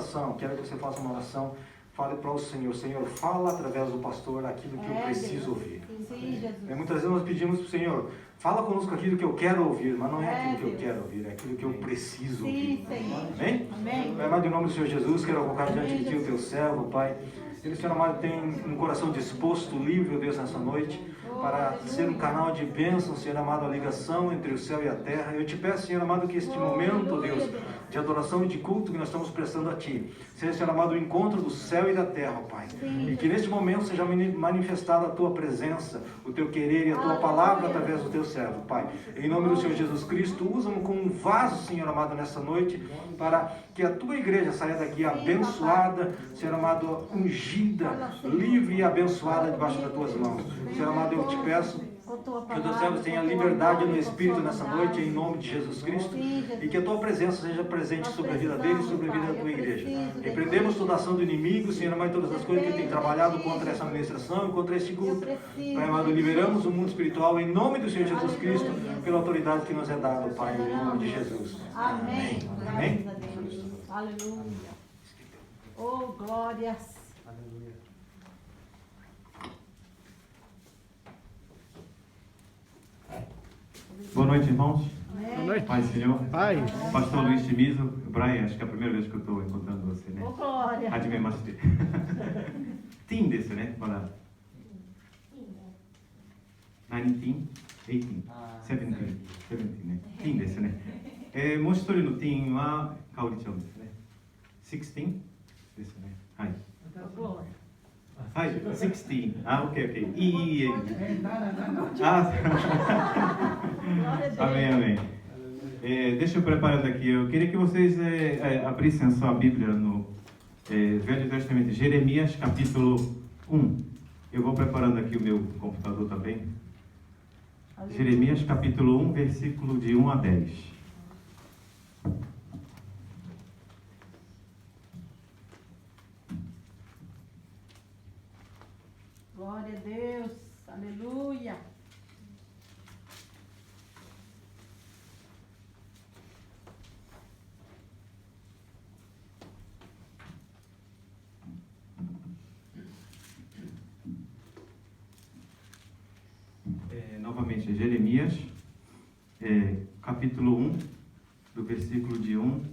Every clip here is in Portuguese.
oração, quero que você faça uma oração. Fale para o Senhor, Senhor, fala através do pastor aquilo que eu preciso ouvir. Sim, Jesus. Muitas vezes nós pedimos para o Senhor, fala conosco aquilo que eu quero ouvir, mas não é aquilo que eu quero ouvir, é aquilo que eu preciso ouvir. Sim, Senhor. Amém? Amém. Pai amado, em nome do Senhor Jesus, quero colocar diante de Ti o Teu servo, Pai. Ele, Senhor amado, tem um coração disposto, livre, Deus, nessa noite, para ser um canal de bênção, Senhor amado, a ligação entre o céu e a terra. Eu te peço, Senhor amado, que este momento, Deus, de adoração e de culto que nós estamos prestando a Ti, seja, Senhor amado, o encontro do céu e da terra, Pai. E que neste momento seja manifestada a Tua presença, o Teu querer e a Tua palavra através do Teu servo, Pai. Em nome do Senhor Jesus Cristo, usa-me como um vaso, Senhor amado, nessa noite, para que a Tua igreja saia daqui abençoada, Senhor amado, ungida, livre e abençoada debaixo das Tuas mãos. Senhor amado, eu te peço que o Teu servo tenha liberdade no Espírito nessa noite, em nome de Jesus Cristo, e que a Tua presença seja presente sobre a vida dele e sobre a vida da Tua igreja. Repreendemos toda ação do inimigo, Senhor amado, todas as coisas que ele tem trabalhado contra essa administração e contra este culto. Pai amado, liberamos o mundo espiritual em nome do Senhor Jesus Cristo, pela autoridade que nos é dada, Pai, em nome de Jesus. Amém. Amém. Aleluia. Oh, glórias. Boa noite, irmãos. Boa noite. Pai, Senhor. Pai. Pastor Luiz Chimizo. Brian, acho que é a primeira vez que eu estou encontrando você, né? Oh, glória. Hajime mashite. Team desu ne, mada. 19? 18? 17? 17ね。ティーンですね。もう一人のティーンはかおりちゃんですね。16? ですね。はい。 Oh, glória. はい、16. Ah, ok, ok. E. Amém, amém. Deixa eu preparando aqui. Eu queria que vocês abrissem a sua Bíblia no Velho Testamento, Jeremias capítulo 1. Eu vou preparando aqui o meu computador também. Jeremias capítulo 1, versículo de 1 a 10. Glória a Deus. Aleluia. Novamente, Jeremias, capítulo 1, do versículo de 1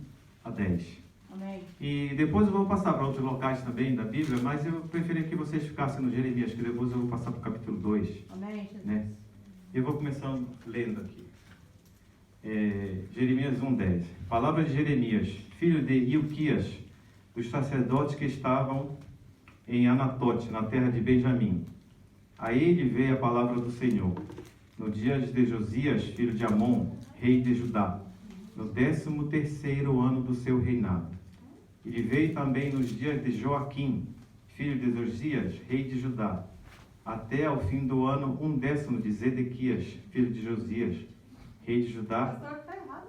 a 10. Amém. E depois eu vou passar para outros locais também da Bíblia, mas eu preferia que vocês ficassem no Jeremias, que depois eu vou passar para o capítulo 2. Amém, Jesus. Né? Eu vou começar lendo aqui. Jeremias 1:10. Palavra de Jeremias, filho de Ilquias, dos sacerdotes que estavam em Anatote, na terra de Benjamim. A ele veio a palavra do Senhor, no dia de Josias, filho de Amon, rei de Judá, no 13º ano do seu reinado. Ele veio também nos dias de Joaquim, filho de Josias, rei de Judá, até ao fim do ano 10º de Zedequias, filho de Josias, rei de Judá. Pastor, está errado.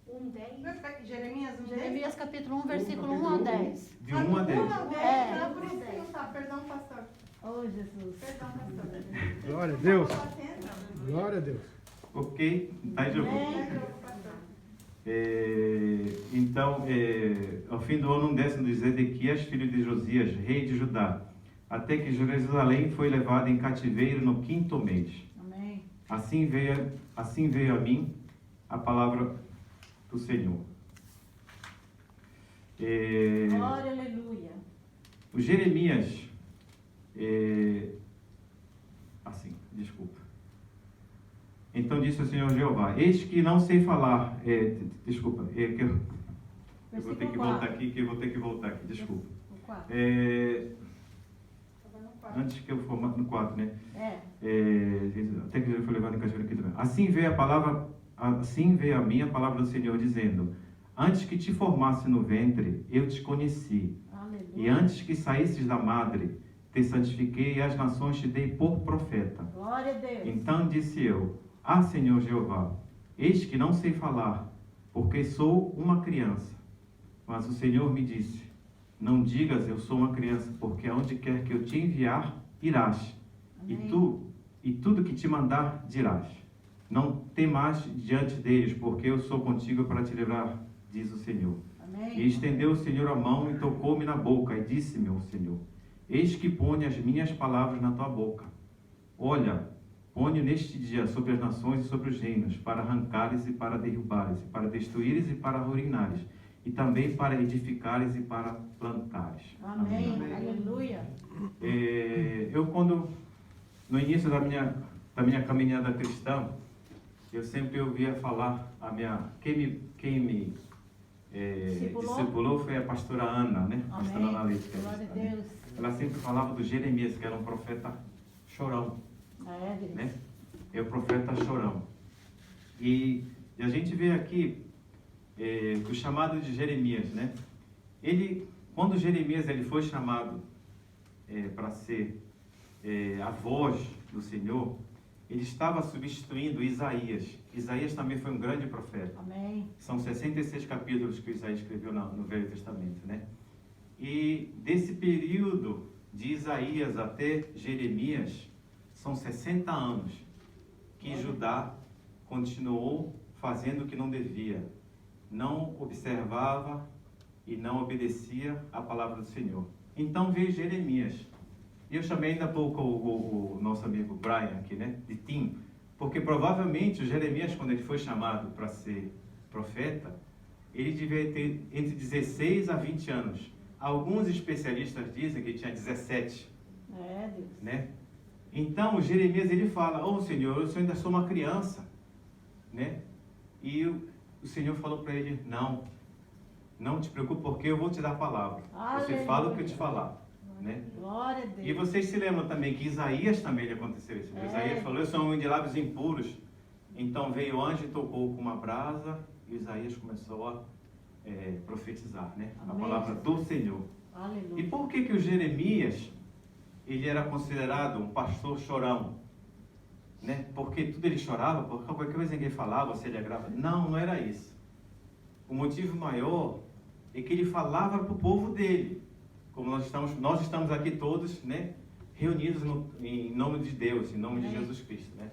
1:10. Jeremias 1:10. Jeremias capítulo 1, versículo 1 a 10. De 1 a 10. É, por isso que não está. Perdão, pastor. Oh, Jesus. Perdão, pastor. Glória a Deus. Não estou atento. Glória a Deus. Ok? Tá, Jogo? Amém. Então, ao fim do ano 10º de Zedequias, filho de Josias, rei de Judá, até que Jerusalém foi levada em cativeiro no 5º mês. Amém. Assim veio a mim a palavra do Senhor. Glória, aleluia. O Jeremias, assim, desculpa. Então disse o Senhor Jeová: eis que não sei falar. Desculpa, que eu vou ter que voltar aqui, desculpa. O 4. Antes que eu for no 4, né? Até que ele foi levado em cativeiro aqui também. Assim veio a mim a palavra do Senhor, dizendo: antes que te formasse no ventre, eu te conheci. Aleluia. E antes que saísses da madre, te santifiquei e as nações te dei por profeta. Glória a Deus. Então disse eu: ah, Senhor Jeová, eis que não sei falar, porque sou uma criança. Mas o Senhor me disse: não digas eu sou uma criança, porque aonde quer que eu te enviar, irás. E tudo que te mandar, dirás. Não temas diante deles, porque eu sou contigo para te livrar, diz o Senhor. E estendeu o Senhor a mão e tocou-me na boca, e disse-me o Senhor: Eis que ponho as minhas palavras na tua boca. Olha, ponho neste dia sobre as nações e sobre os reinos, para arrancares e para derrubares, para destruíres e para arruinares, e também para edificares e para plantares. Amém. Aleluia. Eu no início da minha caminhada cristã, eu sempre ouvia falar, quem me discipulou foi a pastora Ana, né? A pastora Ana Leite. Glória a Deus. Ela sempre falava do Jeremias, que era um profeta chorão, Deus. né? É o profeta chorão. E a gente vê aqui o chamado de Jeremias, né? Quando Jeremias foi chamado para ser a voz do Senhor, ele estava substituindo Isaías. Isaías também foi um grande profeta. Amém. São 66 capítulos que Isaías escreveu no Velho Testamento, né? E desse período de Isaías até Jeremias, são 60 anos que Judá continuou fazendo o que não devia. Não observava e não obedecia à palavra do Senhor. Então veio Jeremias. E eu chamei ainda há pouco o nosso amigo Brian aqui, né? De Tim. Porque provavelmente o Jeremias, quando ele foi chamado para ser profeta, ele devia ter entre 16 a 20 anos. Alguns especialistas dizem que ele tinha 17. Deus. Né? Então, o Jeremias, ele fala: "Oh, Senhor, eu ainda sou uma criança", né? E o Senhor falou para ele: não te preocupe, porque eu vou te dar a palavra. Você fala o que eu te falar, né? Glória a Deus. E vocês se lembram também que Isaías também lhe aconteceu isso. Isaías falou: "Eu sou um homem de lábios impuros". Então veio o anjo e tocou com uma brasa, e Isaías começou a profetizar, né? A palavra do Senhor. Aleluia. E por que o Jeremias, ele era considerado um pastor chorão? Né? Porque tudo ele chorava, porque qualquer coisa ninguém falava, se ele agrava. Não era isso. O motivo maior é que ele falava para o povo dele. Como nós estamos aqui todos, né, reunidos em nome de Deus, em nome de Jesus Cristo, né?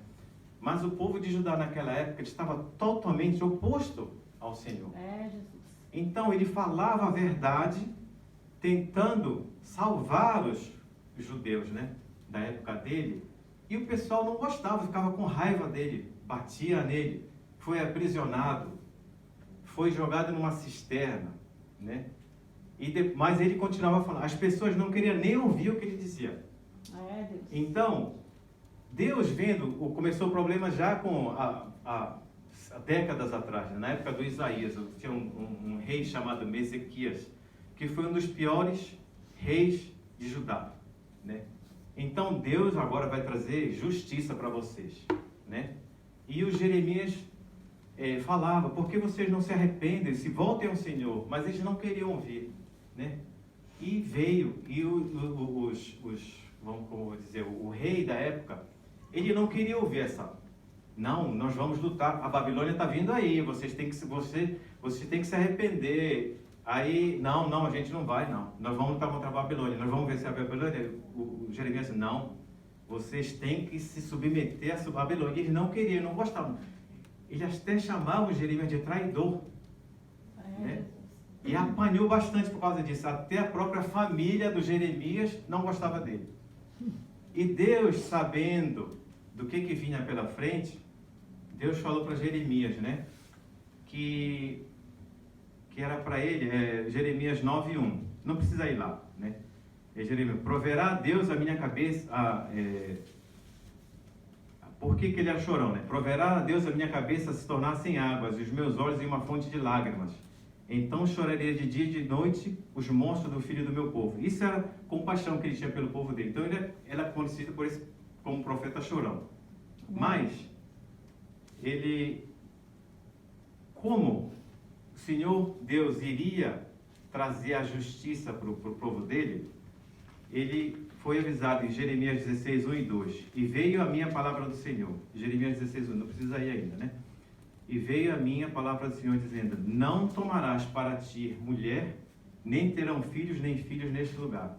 Mas o povo de Judá naquela época estava totalmente oposto ao Senhor. Jesus. Então ele falava a verdade, tentando salvar os judeus, né, da época dele, e o pessoal não gostava, ficava com raiva dele, batia nele, foi aprisionado, foi jogado numa cisterna, né? Mas ele continuava falando. As pessoas não queriam nem ouvir o que ele dizia. Deus. Então, Deus vendo, começou o problema já com há décadas atrás, né? Na época do Isaías, tinha um rei chamado Mesequias, que foi um dos piores reis de Judá, né? Então Deus agora vai trazer justiça para vocês, né? E o Jeremias falava: por que vocês não se arrependem, se voltem ao Senhor? Mas eles não queriam ouvir, né? E veio, e vamos dizer, o rei da época, ele não queria ouvir não, nós vamos lutar, a Babilônia está vindo aí, você tem que se arrepender. Aí, não, a gente não vai, não. Nós vamos lutar contra a Babilônia, nós vamos vencer a Babilônia. O Jeremias disse: não, vocês têm que se submeter à Babilônia. Eles não queriam, não gostavam. Eles até chamavam o Jeremias de traidor, né? E apanhou bastante por causa disso. Até a própria família do Jeremias não gostava dele. E Deus, sabendo do que vinha pela frente, Deus falou para Jeremias, né? Que era para ele, Jeremias 9:1. Não precisa ir lá, né? Jeremias: proverá Deus a minha cabeça. Por que ele era chorão, né? Proverá a Deus a minha cabeça se tornassem águas, e os meus olhos em uma fonte de lágrimas. Então choraria de dia e de noite os monstros do filho do meu povo. Isso era compaixão que ele tinha pelo povo dele. Então ele era conhecido como profeta chorão. Mas como o Senhor Deus iria trazer a justiça para o povo dele, ele foi avisado em Jeremias 16, 1 e 2. E veio a minha palavra do Senhor. Jeremias 16, 1, não precisa ir ainda, né? E veio a minha palavra do Senhor dizendo: não tomarás para ti mulher, nem terão filhos nem filhas neste lugar.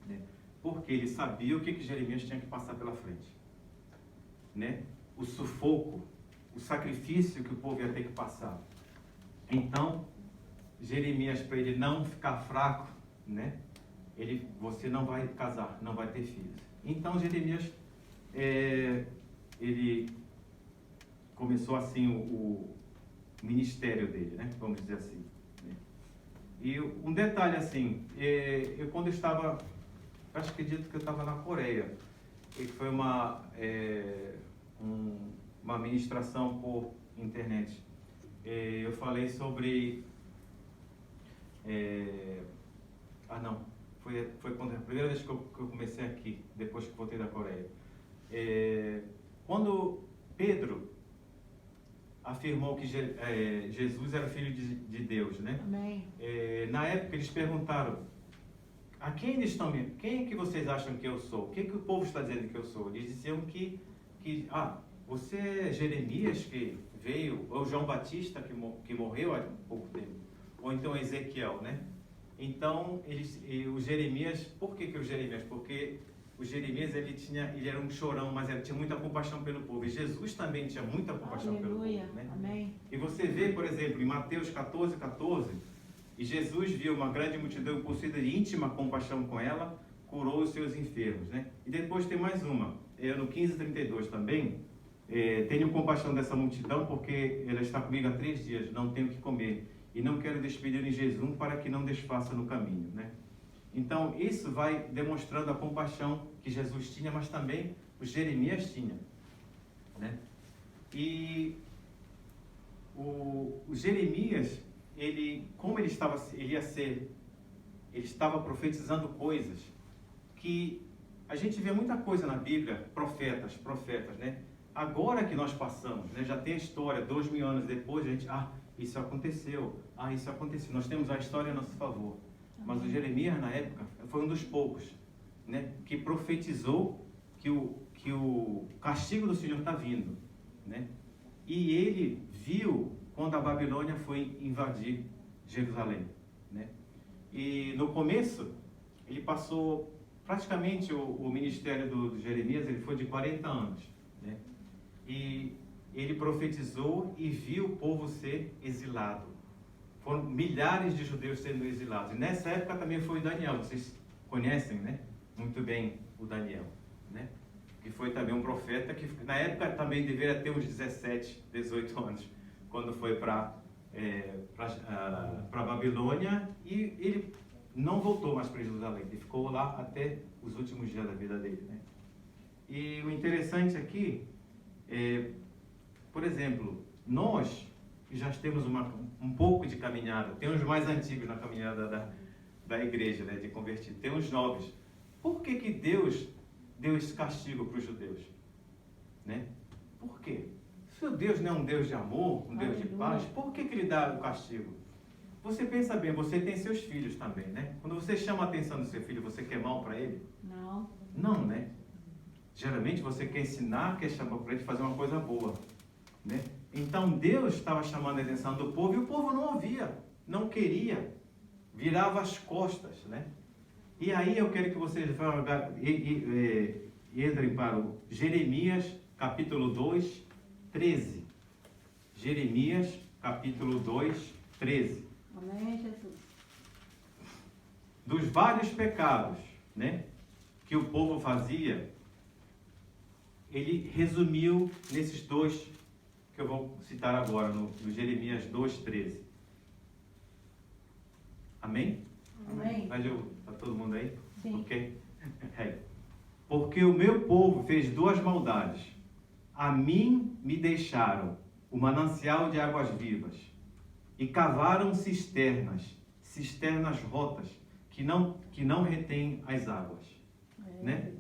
Né? Porque ele sabia o que Jeremias tinha que passar pela frente. Né? O sufoco, o sacrifício que o povo ia ter que passar. Então, Jeremias, para ele não ficar fraco, né? Você não vai casar, não vai ter filhos. Então Jeremias, ele começou assim o ministério dele, né? Vamos dizer assim. Né? E um detalhe assim, eu quando eu estava, acho que acredito que eu estava na Coreia, e foi uma ministração por internet. Eu falei sobre foi quando a primeira vez que eu comecei aqui, depois que voltei da Coreia. Quando Pedro afirmou que Jesus era filho de Deus, né? Amém. Na época eles perguntaram: a quem eles estão me... Quem que vocês acham que eu sou? O que o povo está dizendo que eu sou? Eles diziam que você é Jeremias que veio, ou João Batista que morreu há pouco tempo, ou então Ezequiel, né? Então o Jeremias, por que o Jeremias? Porque o Jeremias ele era um chorão, mas ele tinha muita compaixão pelo povo. E Jesus também tinha muita compaixão pelo povo, né? Amém. E você vê, por exemplo, em Mateus 14:14, e Jesus viu uma grande multidão possuída de íntima compaixão com ela, curou os seus enfermos, né? E depois tem mais uma, no 15:32 também, tenho compaixão dessa multidão porque ela está comigo há 3 dias, não tenho o que comer, e não quero despedir em jejum para que não desfaça no caminho, né? Então, isso vai demonstrando a compaixão que Jesus tinha, mas também o Jeremias tinha, né? E o Jeremias, ele estava profetizando coisas que a gente vê muita coisa na Bíblia, profetas, né? Agora que nós passamos, né? Já tem a história, 2000 anos depois, a gente, isso aconteceu, nós temos a história a nosso favor. Mas o Jeremias, na época, foi um dos poucos, né? Que profetizou que o castigo do Senhor está vindo, né? E ele viu quando a Babilônia foi invadir Jerusalém, né? E no começo, ele passou praticamente o ministério do Jeremias, ele foi de 40 anos, né? E ele profetizou e viu o povo ser exilado. Foram milhares de judeus sendo exilados. E nessa época também foi o Daniel, vocês conhecem, né? Muito bem o Daniel, né? Que foi também um profeta que na época também deveria ter uns 17, 18 anos, quando foi para Babilônia, e ele não voltou mais para Jerusalém, ele ficou lá até os últimos dias da vida dele, né? E o interessante aqui por exemplo, nós que já temos um pouco de caminhada, tem os mais antigos na caminhada da igreja, né, de convertido, tem os novos. Por que Deus deu esse castigo para os judeus? Né? Por quê? Se o Deus não é um Deus de amor, um Deus de paz, por que Ele dá o castigo? Você pensa bem, você tem seus filhos também, né? Quando você chama a atenção do seu filho, você quer mal para ele? Não. Não, né? Geralmente você quer ensinar, quer chamar para ele fazer uma coisa boa, né? Então Deus estava chamando a atenção do povo e o povo não ouvia, não queria, virava as costas, né? E aí eu quero que vocês entrem para o Jeremias capítulo 2, 13. Jeremias capítulo 2, 13. Amém, Jesus. Dos vários pecados, né, que o povo fazia, ele resumiu nesses dois que eu vou citar agora, no Jeremias 2,13. Amém? Amém. Está todo mundo aí? Sim. Ok? Porque o meu povo fez 2 maldades. A mim me deixaram o manancial de águas vivas e cavaram cisternas rotas que não retêm as águas. Né?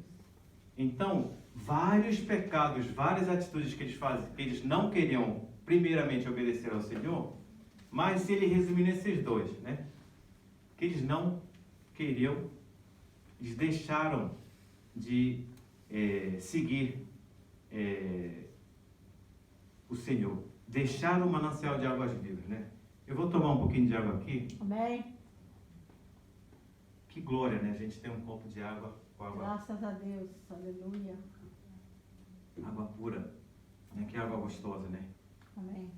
Então, vários pecados, várias atitudes que eles fazem, que eles não queriam primeiramente obedecer ao Senhor, mas se ele resumir nesses 2, né? Que eles não queriam, eles deixaram de seguir o Senhor, deixaram o manancial de águas vivas, né? Eu vou tomar um pouquinho de água aqui. Amém. Que glória, né? A gente tem um copo de água com água. Graças a Deus. Aleluia. Água pura, né? Que água gostosa, né? Amém.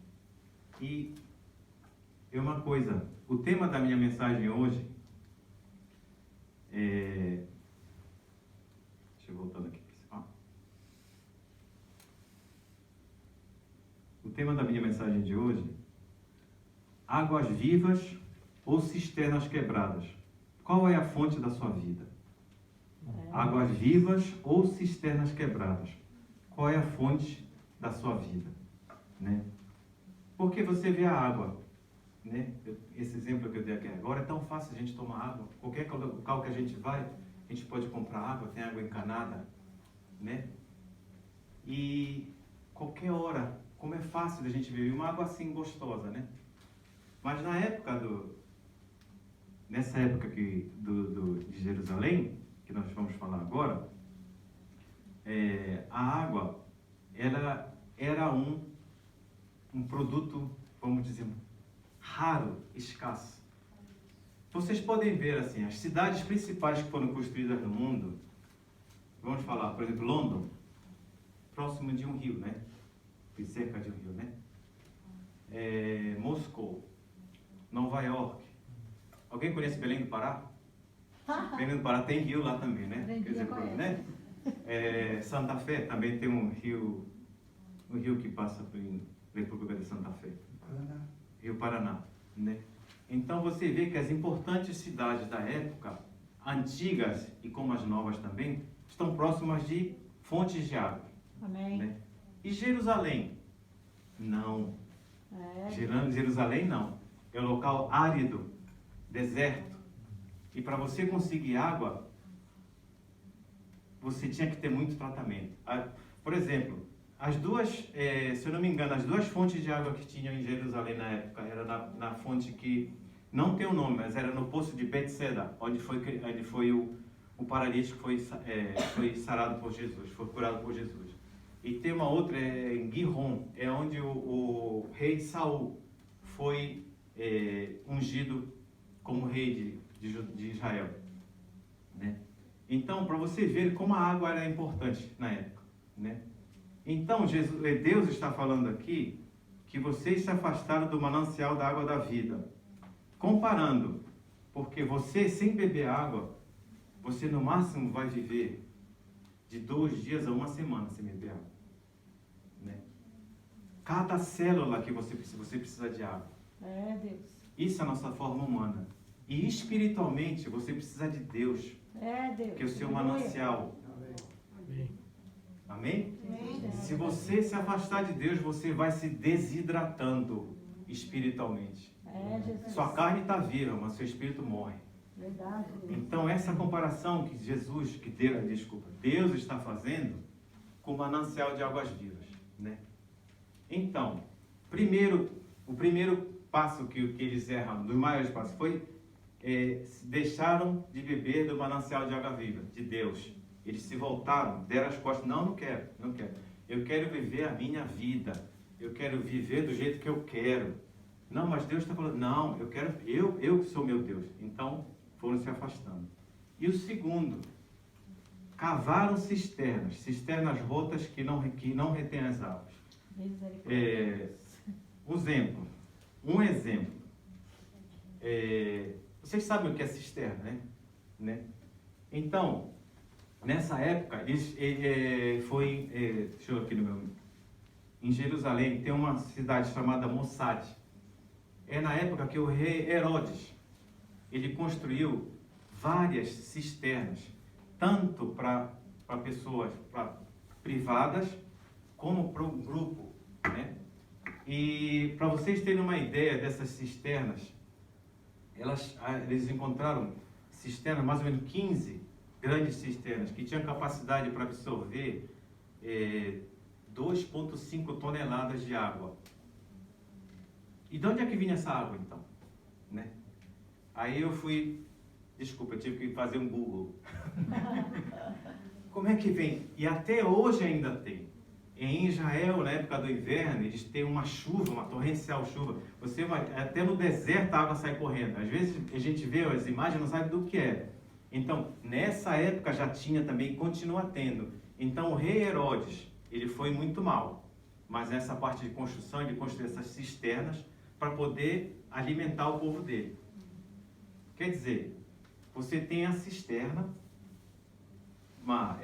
E é uma coisa. O tema da minha mensagem hoje é... Deixa eu voltando aqui. O tema da minha mensagem de hoje: águas vivas ou cisternas quebradas? Qual é a fonte da sua vida? Águas vivas ou cisternas quebradas? Qual é a fonte da sua vida? Né? Porque você vê a água, né? Esse exemplo que eu dei aqui agora, é tão fácil a gente tomar água. Qualquer local que a gente vai, a gente pode comprar água, tem água encanada, né? E qualquer hora, como é fácil a gente beber uma água assim gostosa, né? Mas na época nessa época aqui de Jerusalém, que nós vamos falar agora, a água, ela era um produto, vamos dizer, raro, escasso. Vocês podem ver assim, as cidades principais que foram construídas no mundo, vamos falar, por exemplo, London, próximo de um rio, né? Cerca de um rio, né? Moscou, Nova York. Alguém conhece Belém do Pará? Belém do Pará tem rio lá também, né? Quer dizer, né? Santa Fé também tem um rio que passa por República de Santa Fé. Rio Paraná, né? Então você vê que as importantes cidades da época, antigas e como as novas também, estão próximas de fontes de água. Amém. Né? E Jerusalém? Não. Jerusalém não. É um local árido, deserto. E para você conseguir água, você tinha que ter muito tratamento. Por exemplo, se eu não me engano, as duas fontes de água que tinham em Jerusalém na época, era na fonte que não tem o nome, mas era no poço de Betseda, onde foi o paralítico foi sarado por Jesus, foi curado por Jesus. E tem uma outra em Gihon, é onde o rei Saul foi ungido como rei de Israel, né? Então, para você ver como a água era importante na época, né? Então, Deus está falando aqui que vocês se afastaram do manancial da água da vida, comparando, porque você, sem beber água, você no máximo vai viver de 2 dias a 1 semana sem beber água, né? Cada célula que você precisa de água. Deus. Isso é a nossa forma humana. E espiritualmente, você precisa de Deus, Deus. que é o seu manancial. Amém? Se você se afastar de Deus, você vai se desidratando espiritualmente. Jesus. Sua carne está viva, mas seu espírito morre. Verdade. Então, essa comparação que Deus está fazendo com o manancial de águas vivas, né? Então, o primeiro passo que eles erram, dos maiores passos, foi deixaram de beber do manancial de água viva, de Deus. Eles se voltaram, deram as costas. Não quero. Eu quero viver a minha vida. Eu quero viver do jeito que eu quero. Não, mas Deus está falando, não, eu sou meu Deus. Então, foram se afastando. E o segundo, cavaram cisternas rotas que não retêm as águas. Um exemplo. Vocês sabem o que é cisterna, né? Então, nessa época, deixa eu aqui no meu... Em Jerusalém tem uma cidade chamada Mossad. É na época que o rei Herodes, ele construiu várias cisternas, tanto para pessoas privadas, como para um grupo, né? E para vocês terem uma ideia dessas cisternas, eles encontraram cisternas, mais ou menos 15 grandes cisternas, que tinham capacidade para absorver 2,5 toneladas de água. E de onde é que vinha essa água, então? Né? Aí eu tive que fazer um Google. Como é que vem? E até hoje ainda tem. Em Israel, na época do inverno, eles têm uma chuva, uma torrencial chuva. Até no deserto a água sai correndo. Às vezes a gente vê as imagens e não sabe do que é. Então, nessa época já tinha também, continua tendo. Então, o rei Herodes, ele foi muito mal. Mas nessa parte de construção, ele construiu essas cisternas para poder alimentar o povo dele. Quer dizer, você tem a cisterna,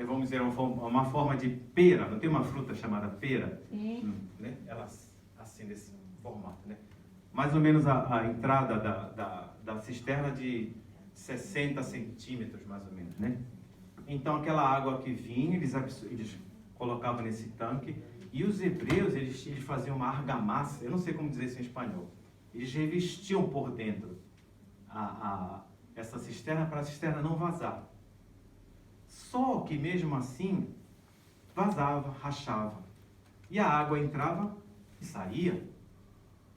vamos dizer, uma forma de pera, não tem uma fruta chamada pera? Sim. Né? Ela assim, desse formato, né? Mais ou menos a entrada da cisterna de 60 centímetros, mais ou menos, né? Então, aquela água que vinha, eles colocavam nesse tanque, e os hebreus, eles faziam uma argamassa, eu não sei como dizer isso em espanhol, eles revestiam por dentro essa cisterna, para a cisterna não vazar. Só que mesmo assim, vazava, rachava, e a água entrava e saía,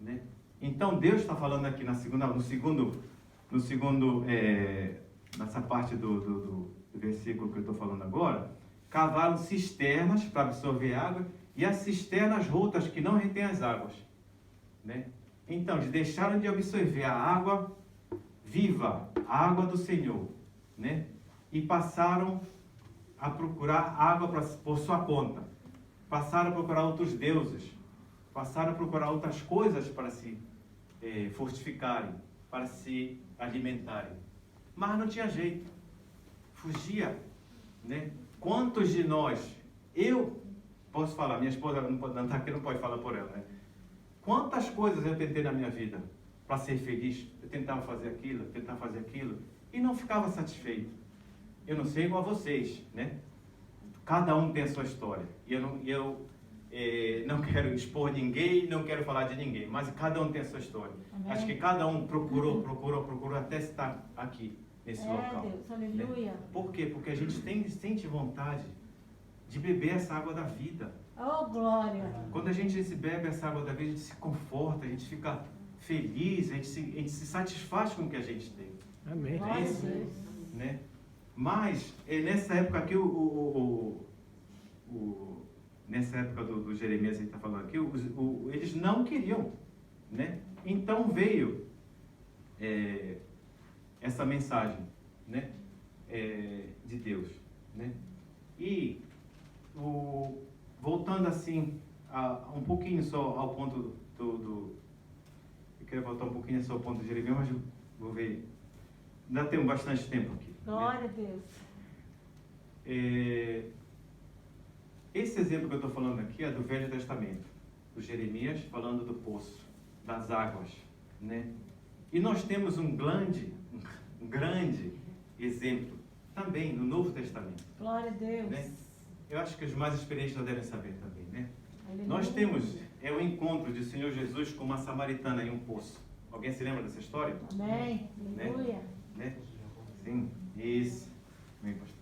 né? Então Deus está falando aqui nessa parte do versículo que eu estou falando agora, cavaram cisternas para absorver água, e as cisternas rotas que não retêm as águas, né? Então eles deixaram de absorver a água viva, a água do Senhor, né? E passaram a procurar água por sua conta, passaram a procurar outros deuses, passaram a procurar outras coisas para se fortificarem, para se alimentarem. Mas não tinha jeito, fugia, né? Quantos de nós, eu posso falar, minha esposa não está aqui, não pode falar por ela, né? Quantas coisas eu tentei na minha vida para ser feliz? Eu tentava fazer aquilo, e não ficava satisfeito. Eu não sei igual a vocês, né? Cada um tem a sua história. E eu não quero expor ninguém, não quero falar de ninguém, mas cada um tem a sua história. Amém. Acho que cada um procurou até estar aqui, nesse local. Deus, aleluia. Né? Por quê? Porque a gente sente vontade de beber essa água da vida. Oh, glória. Quando a gente bebe essa água da vida, a gente se conforta, a gente fica feliz, a gente se satisfaz com o que a gente tem. Amém. Glória a isso, Deus. Né? Mas, nessa época aqui, nessa época do Jeremias, a gente está falando aqui, eles não queriam, né? Então veio essa mensagem, né? De Deus, né? E voltando assim um pouquinho só ao ponto eu queria voltar um pouquinho só ao ponto de Jeremias, mas eu vou ver, ainda temos bastante tempo aqui. Glória a Deus. Esse exemplo que eu estou falando aqui é do Velho Testamento, do Jeremias falando do poço, das águas, né? E nós temos um grande exemplo também no Novo Testamento, Glória a Deus. né? Eu acho que os mais experientes já devem saber também, né? Aleluia. Nós temos o encontro de Senhor Jesus com uma samaritana em um poço. Alguém se lembra dessa história? Amém. Aleluia. Né? Sim, isso. Bem, pastor.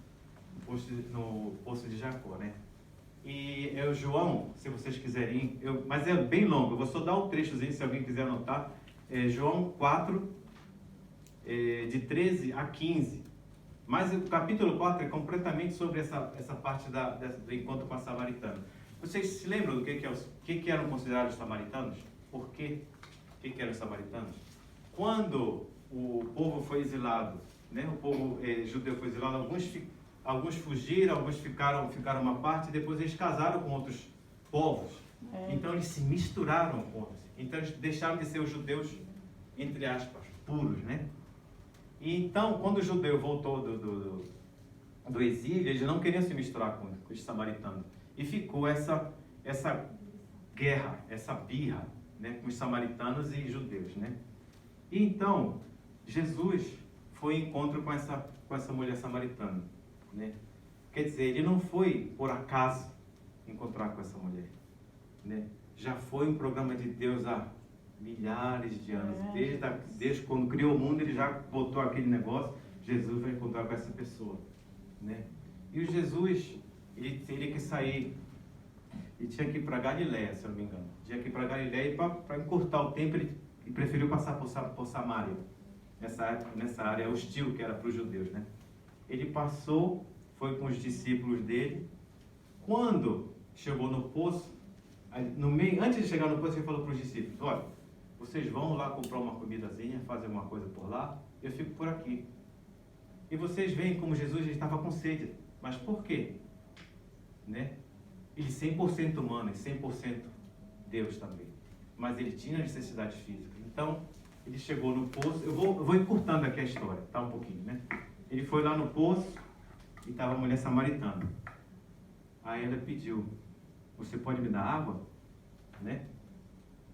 No poço de Jacó, né? E é o João, se vocês quiserem, mas é bem longo, eu vou só dar um trechozinho se alguém quiser anotar. João 4, de 13 a 15. Mas o capítulo 4 é completamente sobre essa parte do encontro com a samaritana. Vocês se lembram do que eram considerados os samaritanos? Por quê? O que eram os samaritanos? Quando o povo foi exilado, né? O povo judeu foi exilado, alguns fugiram, alguns ficaram uma parte, e depois eles casaram com outros povos. Então eles se misturaram com outros. Então eles deixaram de ser os judeus, entre aspas, puros, né? E então, quando o judeu voltou do exílio, eles não queriam se misturar com os samaritanos. E ficou essa guerra, essa birra, né, com os samaritanos e judeus, né? E então, Jesus foi em encontro com essa mulher samaritana, né? Quer dizer, ele não foi por acaso encontrar com essa mulher, né? Já foi um programa de Deus há milhares de anos. Desde quando criou o mundo, ele já botou aquele negócio. Jesus vai encontrar com essa pessoa, né? E o Jesus, ele teria que sair, ele tinha que ir para Galiléia, se eu não me engano. Tinha que ir para Galiléia, e para encurtar o tempo, ele preferiu passar por Samaria, nessa área hostil que era para os judeus, né? Ele passou, foi com os discípulos dele. Quando chegou no poço, antes de chegar no poço, ele falou para os discípulos: olha, vocês vão lá comprar uma comidazinha, fazer uma coisa por lá, eu fico por aqui. E vocês veem como Jesus estava com sede. Mas por quê? Né? Ele 100% humano e 100% Deus também. Mas ele tinha necessidade física. Então, ele chegou no poço, eu vou encurtando aqui a história, tá, um pouquinho, né? Ele foi lá no poço e estava a mulher samaritana. Aí ela pediu, você pode me dar água? Né?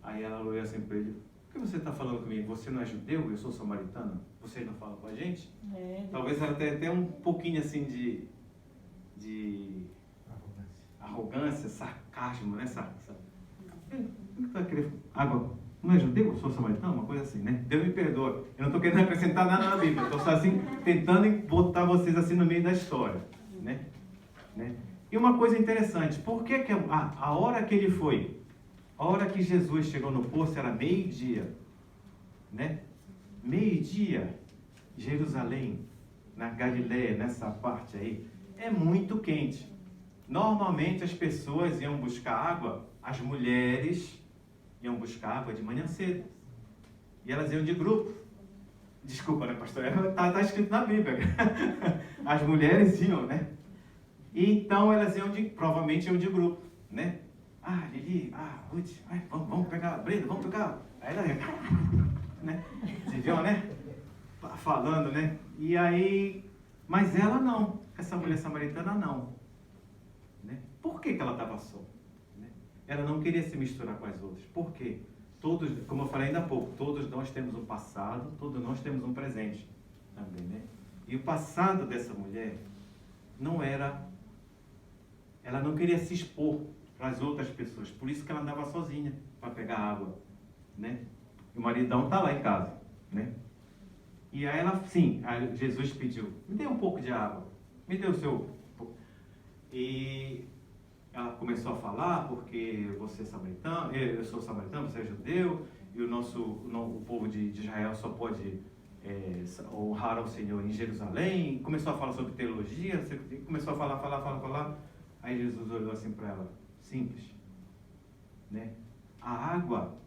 Aí ela olhou assim para ele, por que você está falando comigo? Você não é judeu? Eu sou samaritana? Você não fala com a gente? Talvez ela tenha até um pouquinho assim de arrogância, sarcasmo, né? Por que vai querer água? Não é judeu? Eu sou samaritano? Uma coisa assim, né? Deus me perdoa. Eu não estou querendo acrescentar nada na Bíblia. Estou só assim, tentando botar vocês assim no meio da história. Né? E uma coisa interessante, por que a hora que ele foi, a hora que Jesus chegou no poço era meio-dia, né? Meio-dia, Jerusalém, na Galileia, nessa parte aí, é muito quente. Normalmente as pessoas iam buscar água, as mulheres iam buscar água de manhã cedo. E elas iam de grupo. Desculpa, né, pastor? Está escrito na Bíblia. As mulheres iam, né? E então elas provavelmente iam de grupo, né? Ah, Lili, Ruth, vamos pegar, Brenda, vamos pegar. Aí ela ia, né? Você viu, né? Falando, né? E aí, mas ela não, essa mulher samaritana não. Né? Por que ela estava só? Né? Ela não queria se misturar com as outras. Por quê? Todos, como eu falei ainda há pouco, todos nós temos um passado, todos nós temos um presente também, né? E o passado dessa mulher não era... Ela não queria se expor para as outras pessoas, por isso que ela andava sozinha para pegar água, né? E o maridão está lá em casa, né? E aí ela, sim, aí Jesus pediu, me dê um pouco de água, me dê o seu... E ela começou a falar, porque você é samaritano, eu sou samaritano, você é judeu, e o povo de Israel só pode honrar ao Senhor em Jerusalém. Começou a falar sobre teologia, começou a falar. Aí Jesus olhou assim para ela, simples, né? A água,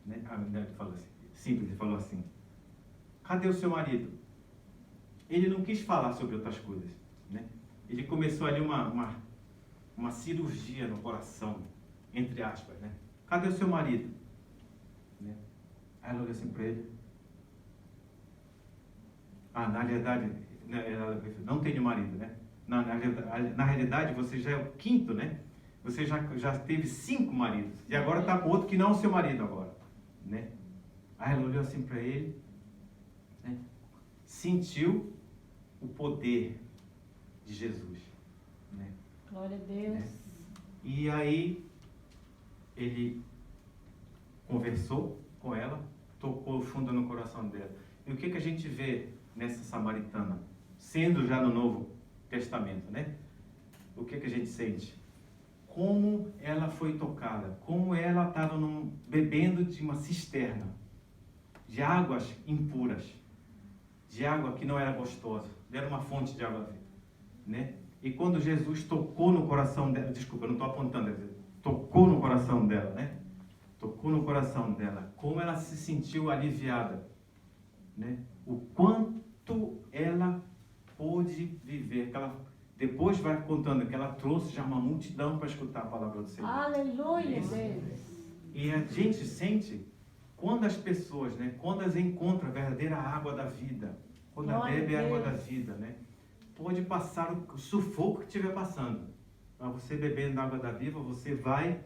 né? Ele falou assim, simples, ele falou assim, cadê o seu marido? Ele não quis falar sobre outras coisas, né? Ele começou ali uma cirurgia no coração, entre aspas, né? Cadê o seu marido? Né? Aí ela olhou assim para ele, na realidade, ela não tenho marido, né? Na realidade, você já é o quinto, né? Você já teve 5 maridos. E agora está com outro que não é o seu marido agora, né? Aí ela olhou assim para ele, né? Sentiu o poder de Jesus, né? Glória a Deus. Né? E aí, ele conversou com ela, tocou fundo no coração dela. E o que a gente vê nessa samaritana? Sendo já no Novo Testamento, né? O que a gente sente? Como ela foi tocada, como ela estava bebendo de uma cisterna, de águas impuras, de água que não era gostosa, era uma fonte de água, né? E quando Jesus tocou no coração dela, desculpa, eu não estou apontando, tocou no coração dela, né? Tocou no coração dela, como ela se sentiu aliviada, né? O quanto ela pôde viver, que ela depois vai contando que ela trouxe já uma multidão para escutar a palavra do Senhor. Aleluia, Deus. E a gente sente quando as pessoas, né, quando elas encontram a verdadeira água da vida, quando ela bebe a água da vida, né, pode passar o sufoco que estiver passando. Mas você bebendo a água da vida, você vai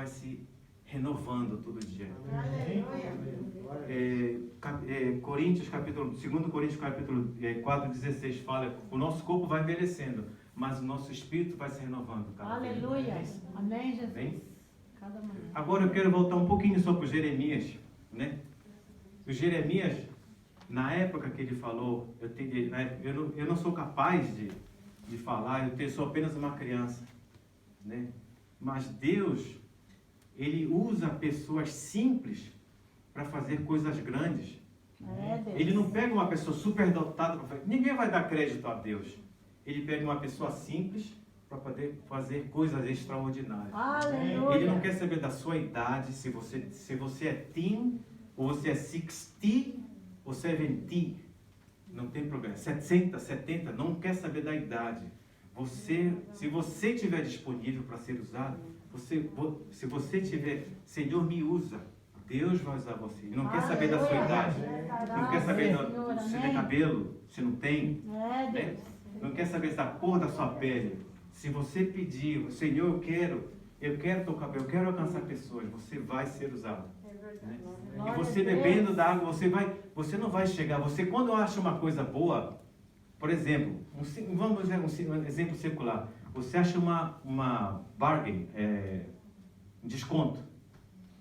se renovando todo dia. Coríntios, 2 Coríntios capítulo 4:16 fala, o nosso corpo vai envelhecendo, mas o nosso espírito vai se renovando. Aleluia. Amém, Jesus. Bem? Cada manhã. Agora eu quero voltar um pouquinho só para o Jeremias, né? O Jeremias, na época que ele falou, eu não sou capaz de falar, eu sou apenas uma criança, né? Mas Deus, Ele usa pessoas simples para fazer coisas grandes. Ele não pega uma pessoa superdotada para fazer. Ninguém vai dar crédito a Deus. Ele pega uma pessoa simples para poder fazer coisas extraordinárias. Aleluia. Ele não quer saber da sua idade, se você é teen, ou você é 60, ou 70. Não tem problema. 60, 70, não quer saber da idade. Se você estiver disponível para ser usado, se você tiver, Senhor, me usa, Deus vai usar você. Ele não quer saber da sua idade. Não quer saber se tem cabelo, se não tem. É, Né? Deus. Não quer saber da cor da sua pele. Se você pedir, Senhor, eu quero tocar, eu quero alcançar pessoas, você vai ser usado. Né? E você bebendo da água, você não vai chegar. Você, quando acha uma coisa boa, por exemplo, vamos dizer um exemplo secular. Você acha uma bargain, um desconto.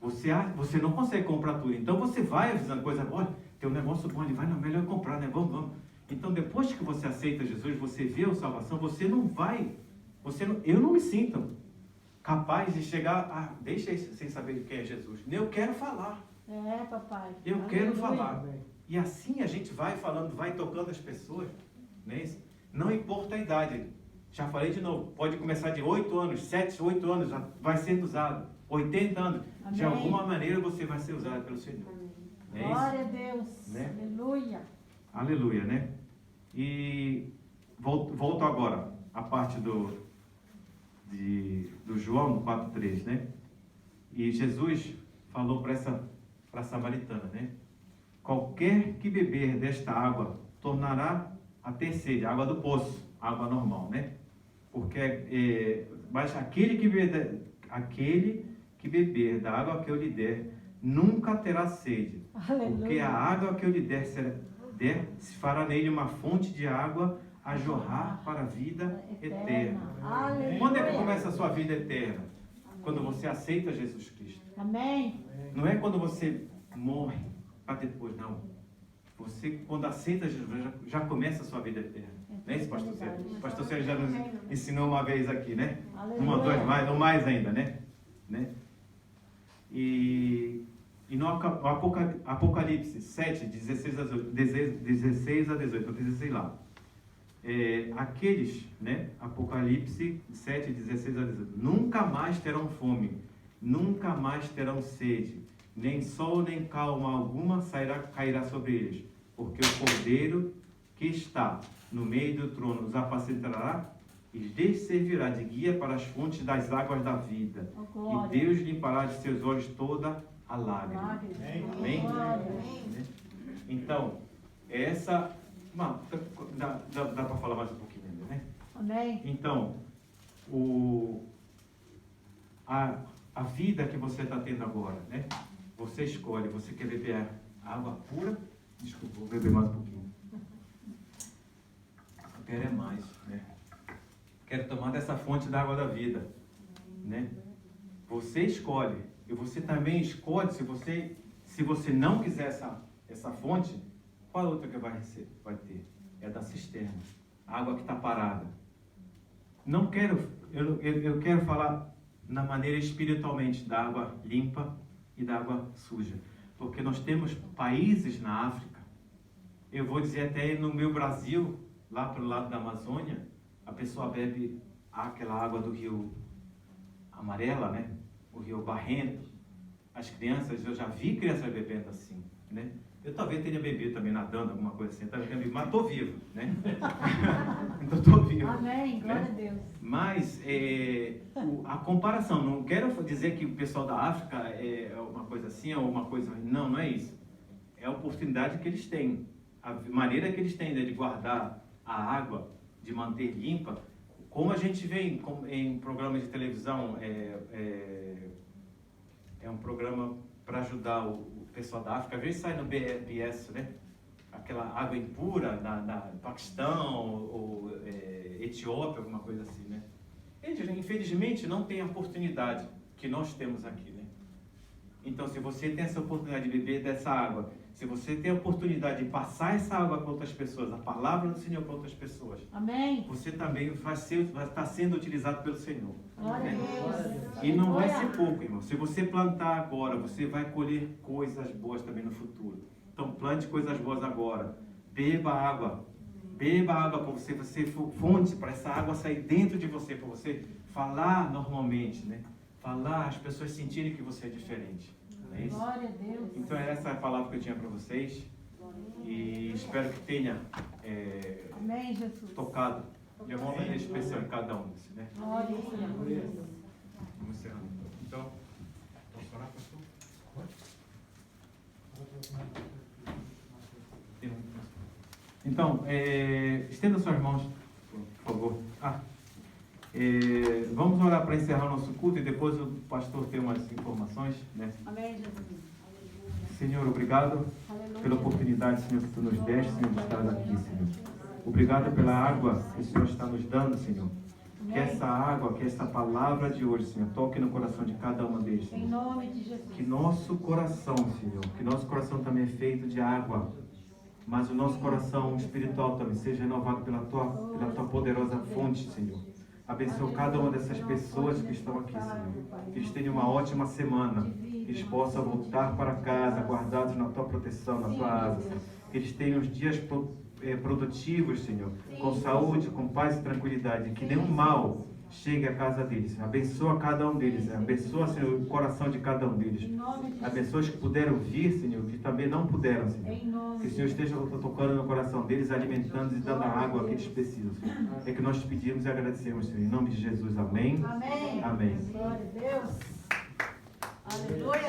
Você não consegue comprar tudo. Então você vai avisando coisa boa. Tem um negócio bom, ele vai, não, melhor comprar, né? Vamos. Então depois que você aceita Jesus, você vê a salvação, você não vai. Eu não me sinto capaz de chegar, deixa isso sem saber quem é Jesus. Eu quero falar. É, papai. Eu quero falar. E assim a gente vai falando, vai tocando as pessoas. Né? Não importa a idade. Já falei de novo, pode começar de 8 anos, 7, 8 anos, já vai sendo usado. 80 anos. Amém. De alguma maneira você vai ser usado pelo Senhor. É Glória a Deus. Né? Aleluia. Aleluia, né? E volto agora à parte do João 4,3, né? E Jesus falou para a samaritana, né? Qualquer que beber desta água tornará a ter sede, água do poço, água normal, né? Porque, mas aquele que beber da água que eu lhe der, nunca terá sede. Aleluia. Porque a água que eu lhe der se fará nele uma fonte de água a jorrar para a vida eterna. Aleluia. Quando é que começa a sua vida eterna? Quando você aceita Jesus Cristo. Amém. Não é quando você morre para depois, não. Você, quando aceita Jesus, já começa a sua vida eterna. Não é isso, pastor Sérgio? O pastor Sérgio já nos ensinou uma vez aqui, né? Aleluia. Uma, duas, ou mais ainda, né? E no Apocalipse 7, 16 a 18, eu sei lá. Aqueles, né? Apocalipse 7, 16 a 18. Nunca mais terão fome, nunca mais terão sede, nem sol nem calma alguma cairá sobre eles, porque o Cordeiro que está no meio do trono os apacentará e lhes servirá de guia para as fontes das águas da vida. Oh, e Deus limpará de seus olhos toda a lágrima. Amém? Então, essa... dá para falar mais um pouquinho ainda, né? Amém. Então, a vida que você está tendo agora, né? Você escolhe, você quer beber água pura? Desculpa, vou beber mais um pouquinho. Eu quero é mais, né? Quero tomar dessa fonte da água da vida, né? Você escolhe. E você também escolhe, se você não quiser essa fonte, qual outra que vai ter? É da cisterna. A água que está parada. Eu quero falar na maneira espiritualmente da água limpa e da água suja. Porque nós temos países na África, eu vou dizer até no meu Brasil, lá para o lado da Amazônia, a pessoa bebe aquela água do rio amarela, né? O rio barrento. As crianças, eu já vi crianças bebendo assim, né? Eu talvez tenha bebido também, nadando, alguma coisa assim, mas estou vivo, né? Então estou vivo. Amém, glória né? a Deus. Mas a comparação, não quero dizer que o pessoal da África é uma coisa assim ou uma coisa... Não é isso. É a oportunidade que eles têm. A maneira que eles têm de guardar a água, de manter limpa, como a gente vê em programas de televisão, é um programa para ajudar o pessoal da África. Às vezes sai no BS, né? Aquela água impura da Paquistão ou Etiópia, alguma coisa assim, né? Eles, infelizmente, não têm a oportunidade que nós temos aqui, né? Então, se você tem essa oportunidade de beber dessa água, se você tem a oportunidade de passar essa água para outras pessoas, a palavra do Senhor para outras pessoas, Amém. você também vai estar sendo utilizado pelo Senhor. Glória Né? a Deus. E não vai ser pouco, irmão. Se você plantar agora, você vai colher coisas boas também no futuro. Então, plante coisas boas agora. Beba água. Beba água para você fonte, para essa água sair dentro de você, para você falar normalmente, né? Falar, as pessoas sentirem que você é diferente. É isso? Glória a Deus. Então, essa é a palavra que eu tinha para vocês. E espero que tenha Amém, Jesus. tocado de alguma maneira especial em cada um desses, né? Glória a Deus. Vamos encerrando. Então, posso orar, pastor? Pode? Então, estenda suas mãos, por favor. Vamos orar para encerrar o nosso culto e depois o pastor tem umas informações, né? Amém, Jesus. Senhor, obrigado pela oportunidade, Senhor, que Tu nos deste, Senhor, de estar aqui, Senhor. Obrigado pela água que o Senhor está nos dando, Senhor. Que essa água, que essa palavra de hoje, Senhor, toque no coração de cada uma deles, Senhor. Em nome de Jesus. Que nosso coração, Senhor, que nosso coração também é feito de água, mas o nosso coração espiritual também seja renovado pela tua poderosa fonte, Senhor. Abençoa cada uma dessas pessoas que estão aqui, Senhor. Que eles tenham uma ótima semana. Que eles possam voltar para casa, guardados na tua proteção, na tua asa, Senhor. Que eles tenham os dias produtivos, Senhor, com saúde, com paz e tranquilidade. Que nenhum mal chegue à casa deles. Abençoa cada um deles. Abençoa, Senhor, o coração de cada um deles. Abençoa os que puderam vir, Senhor, que também não puderam, Senhor. Que o Senhor esteja tocando no coração deles, alimentando e dando a água que eles precisam, Senhor. É que nós te pedimos e agradecemos, Senhor. Em nome de Jesus. Amém. Amém. Amém. Glória a Deus. Aleluia.